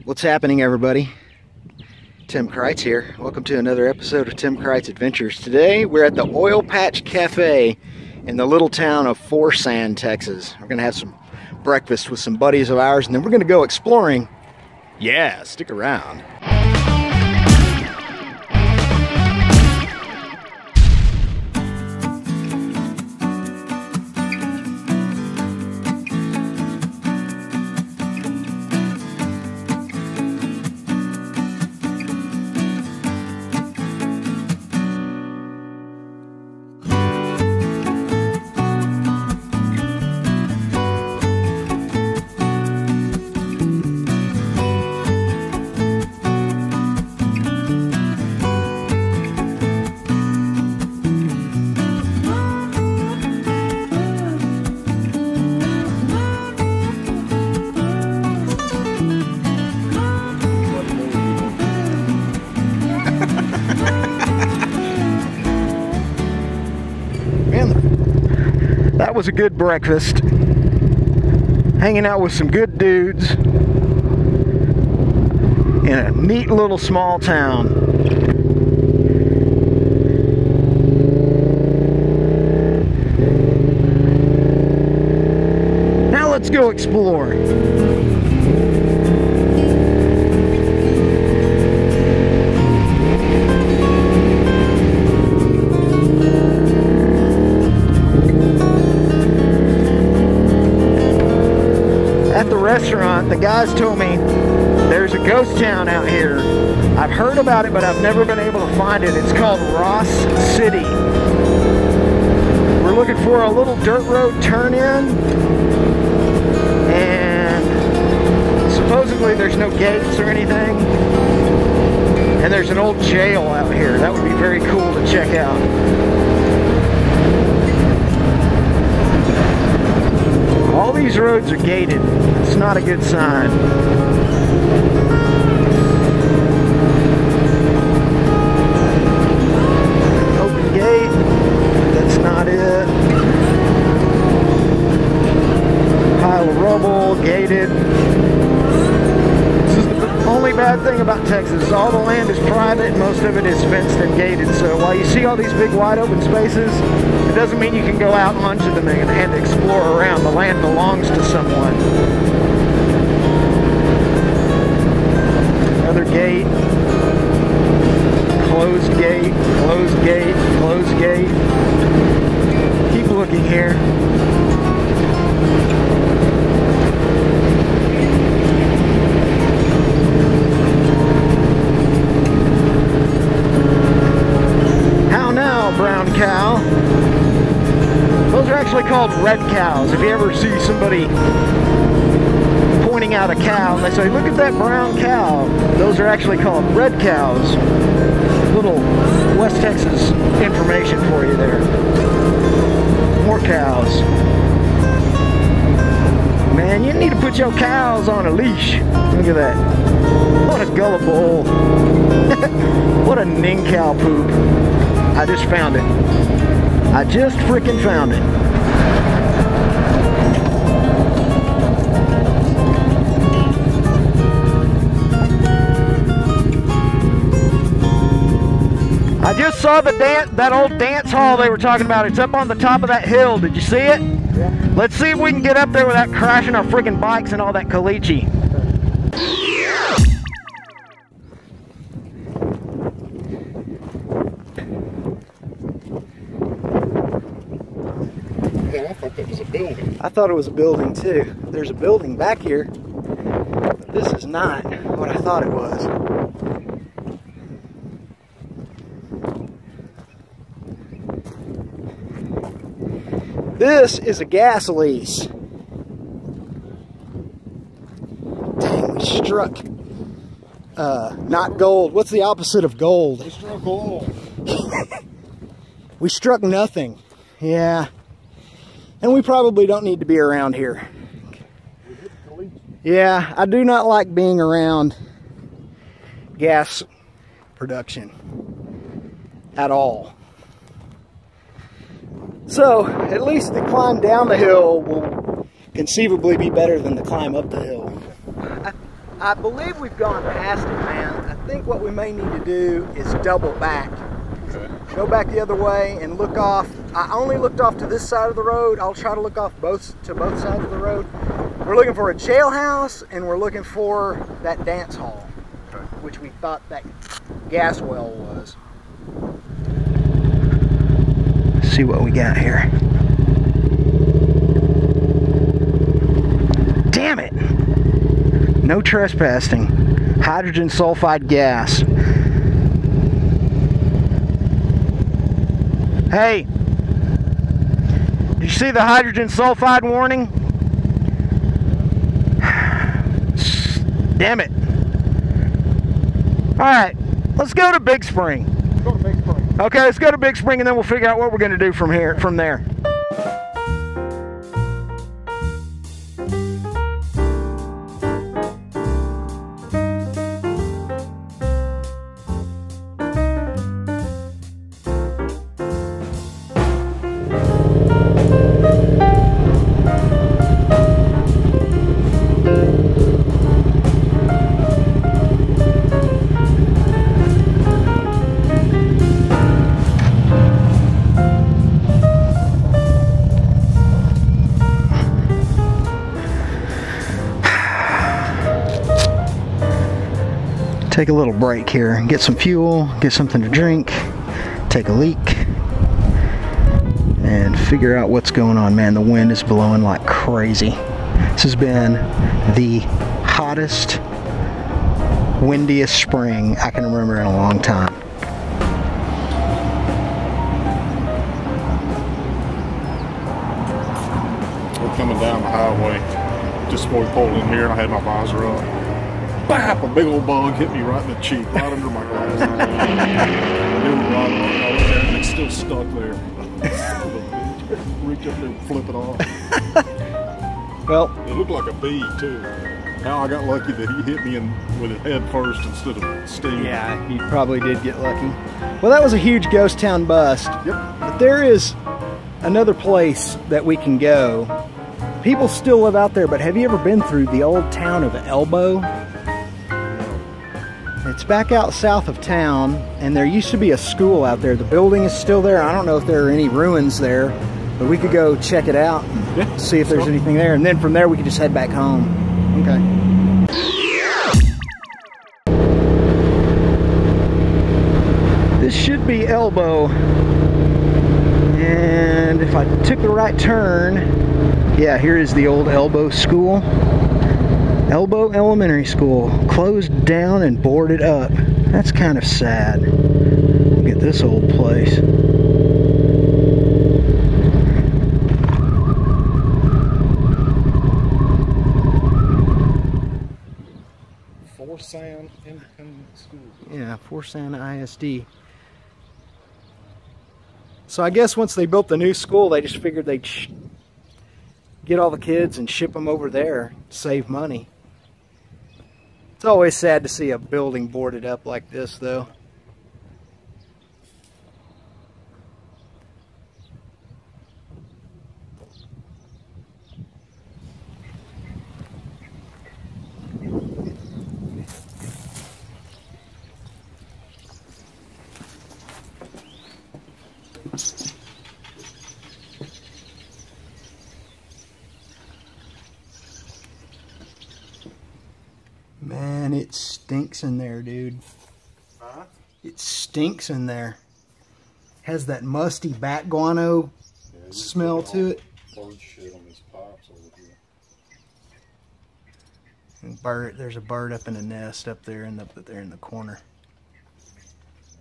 What's happening, everybody? Tim Kreitz here. Welcome to another episode of Tim Kreitz Adventures. Today we're at the Oil Patch Cafe in the little town of Forsan, Texas. We're gonna have some breakfast with some buddies of ours, and then we're gonna go exploring. Yeah, stick around. That was a good breakfast. Hanging out with some good dudes in a neat little small town. Now let's go explore. At the restaurant, the guys told me there's a ghost town out here. I've heard about it, but I've never been able to find it. It's called Ross City. We're looking for a little dirt road turn-in, and supposedly there's no gates or anything, and there's an old jail out here. That would be very cool to check out. All these roads are gated. It's not a good sign. Open gate. That's not it. Pile of rubble, gated. This is the only bad thing about Texas. All the land is private. Most of it is fenced and gated. So while you see all these big wide open spaces, it doesn't mean you can go out onto them and explore around. The land belongs to someone. Another gate. Closed gate, closed gate, closed gate. Keep looking here. How now, brown cow? Those are actually called red cows. If you ever see somebody pointing out a cow and they say, look at that brown cow, those are actually called red cows. Little West Texas information for you there. More cows. Man, you need to put your cows on a leash. Look at that. What a gullible. What a nincompoop. I just found it. I just freaking found it. I just saw that old dance hall they were talking about. It's up on the top of that hill. Did you see it? Yeah. Let's see if we can get up there without crashing our freaking bikes and all that caliche. I thought that was a building. I thought it was a building too. There's a building back here, but this is not what I thought it was. This is a gas lease. Dang, we struck not gold. What's the opposite of gold? We struck oil. We struck nothing. Yeah. And we probably don't need to be around here. Yeah, I do not like being around gas production at all. So, at least the climb down the hill will conceivably be better than the climb up the hill. I believe we've gone past it, man. I think what we may need to do is double back. Okay. Go back the other way and look off. I only looked off to this side of the road. I'll try to look off to both sides of the road. We're looking for a jailhouse and we're looking for that dance hall, Okay. which we thought that gas well was. Let's see what we got here. Damn it! No trespassing. Hydrogen sulfide gas. Hey, did you see the hydrogen sulfide warning? Damn it. All right, let's go to Big Spring. Go to Big Spring. Okay, let's go to Big Spring and then we'll figure out what we're going to do from there. Take a little break here and get some fuel, get something to drink, take a leak, and figure out what's going on. Man, the wind is blowing like crazy. This has been the hottest, windiest spring I can remember in a long time. We're coming down the highway just before we pulled in here and I had my visor up. Bap! A big old bug hit me right in the cheek, right under my glasses. And it's still stuck there. Reach up there and flip it off. Well, it looked like a bee too. Now I got lucky that he hit me with his head first instead of stinging. yeah, you probably did get lucky. Well, that was a huge ghost town bust. Yep. But there is another place that we can go. People still live out there, but have you ever been through the old town of Elbow? It's back out south of town, and there used to be a school out there. The building is still there. I don't know if there are any ruins there, but we could go check it out and see if there's anything there. And then from there, we could just head back home. Okay. This should be Elbow. And if I took the right turn, yeah, here is the old Elbow School. Elbow Elementary School, closed down and boarded up. That's kind of sad. Look at this old place. Forsan Independent School. Yeah, Forsan ISD. So I guess once they built the new school, they just figured they'd get all the kids and ship them over there, save money. It's always sad to see a building boarded up like this, though. Man, it stinks in there, dude. Huh? It stinks in there. Has that musty bat guano smell to it. Bird shit on these pipes over here. And there's a bird up in a nest up there in the corner.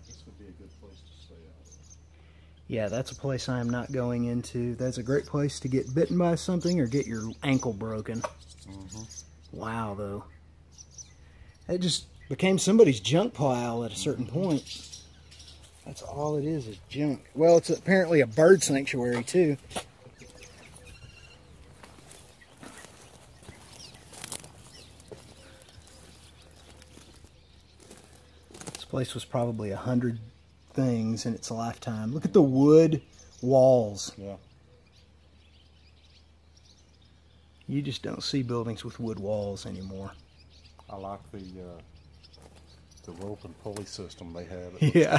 This would be a good place to stay out. Yeah, that's a place I am not going into. That's a great place to get bitten by something or get your ankle broken. Wow, though. It just became somebody's junk pile at a certain point. That's all it is junk. Well, it's apparently a bird sanctuary, too. This place was probably 100 things in its lifetime. Look at the wood walls. Yeah. You just don't see buildings with wood walls anymore. I like the rope and pulley system they have. Yeah,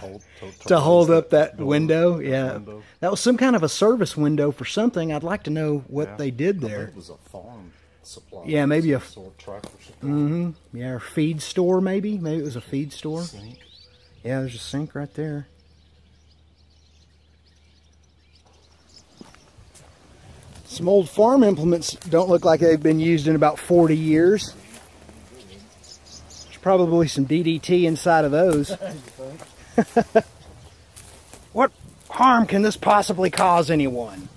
to hold up that window. Yeah, window. That was some kind of a service window for something. I'd like to know what they did there. I think it was a farm supply. Yeah, maybe a sort of tractor supply. Yeah, or feed store maybe. Maybe it was a feed store. Sink. Yeah, there's a sink right there. Some old farm implements don't look like they've been used in about 40 years. There's probably some DDT inside of those. What harm can this possibly cause anyone?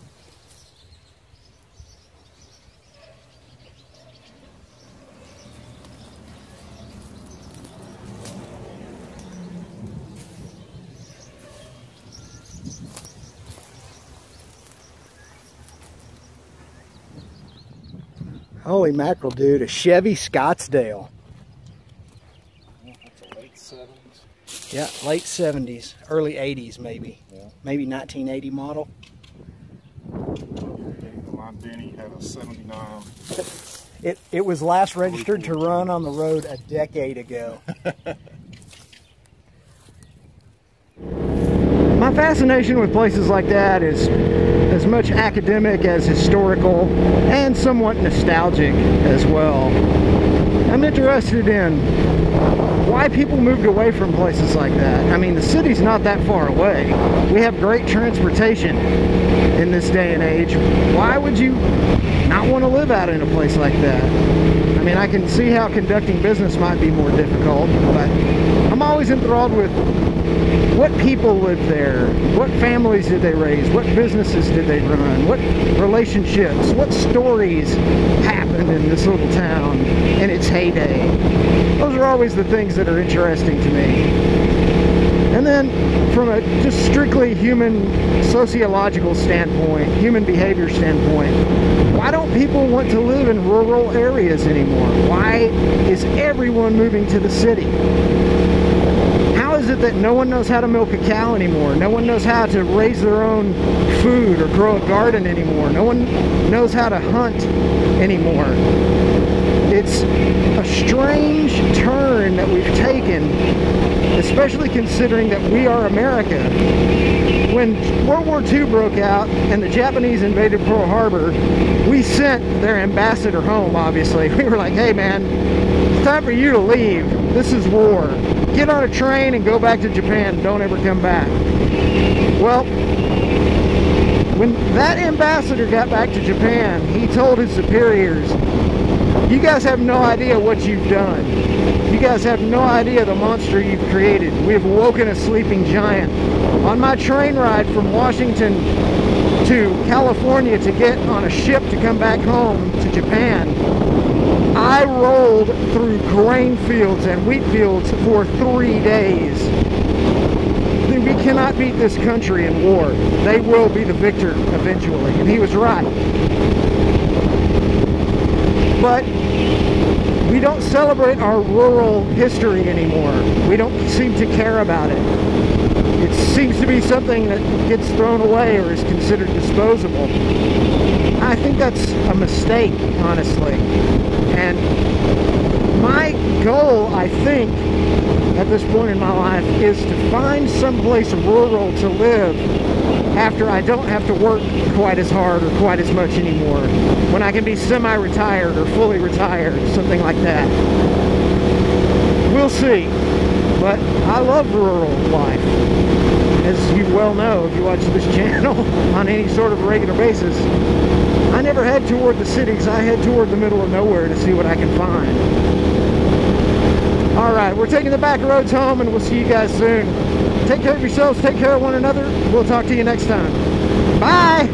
Holy mackerel, dude, a Chevy Scottsdale. That's a late 70s. Yeah, late 70s, early 80s maybe. Yeah. Maybe 1980 model. My Denny had a 79. It was last registered to run on the road a decade ago. My fascination with places like that is as much academic as historical and somewhat nostalgic as well. I'm interested in why people moved away from places like that. I mean, the city's not that far away. We have great transportation in this day and age. Why would you not want to live out in a place like that? I mean, I can see how conducting business might be more difficult, but I'm always enthralled with what people lived there, what families did they raise, what businesses did they run, what relationships, what stories happened in this little town in its heyday. Those are always the things that are interesting to me. And then from a just strictly human sociological standpoint, human behavior standpoint, why don't people want to live in rural areas anymore? Why is everyone moving to the city? How is it that no one knows how to milk a cow anymore? No one knows how to raise their own food or grow a garden anymore. No one knows how to hunt anymore. It's a strange turn that we've taken, especially considering that we are America. When World War II broke out and the Japanese invaded Pearl Harbor, we sent their ambassador home, obviously. We were like, hey man, it's time for you to leave. This is war. Get on a train and go back to Japan. Don't ever come back. Well, when that ambassador got back to Japan, he told his superiors, you guys have no idea what you've done. You guys have no idea the monster you've created. We have woken a sleeping giant. On my train ride from Washington to California to get on a ship to come back home to Japan, I rolled through grain fields and wheat fields for 3 days. We cannot beat this country in war. They will be the victor eventually. And he was right. But we don't celebrate our rural history anymore. We don't seem to care about it. It seems to be something that gets thrown away or is considered disposable. I think that's a mistake, honestly. And my goal, I think, at this point in my life, is to find someplace rural to live after I don't have to work quite as hard or quite as much anymore. When I can be semi-retired or fully retired, something like that. We'll see. But I love rural life. As you well know, if you watch this channel on any sort of regular basis, I never head toward the cities. I head toward the middle of nowhere to see what I can find. Alright, we're taking the back roads home, and we'll see you guys soon. Take care of yourselves, take care of one another. We'll talk to you next time. Bye!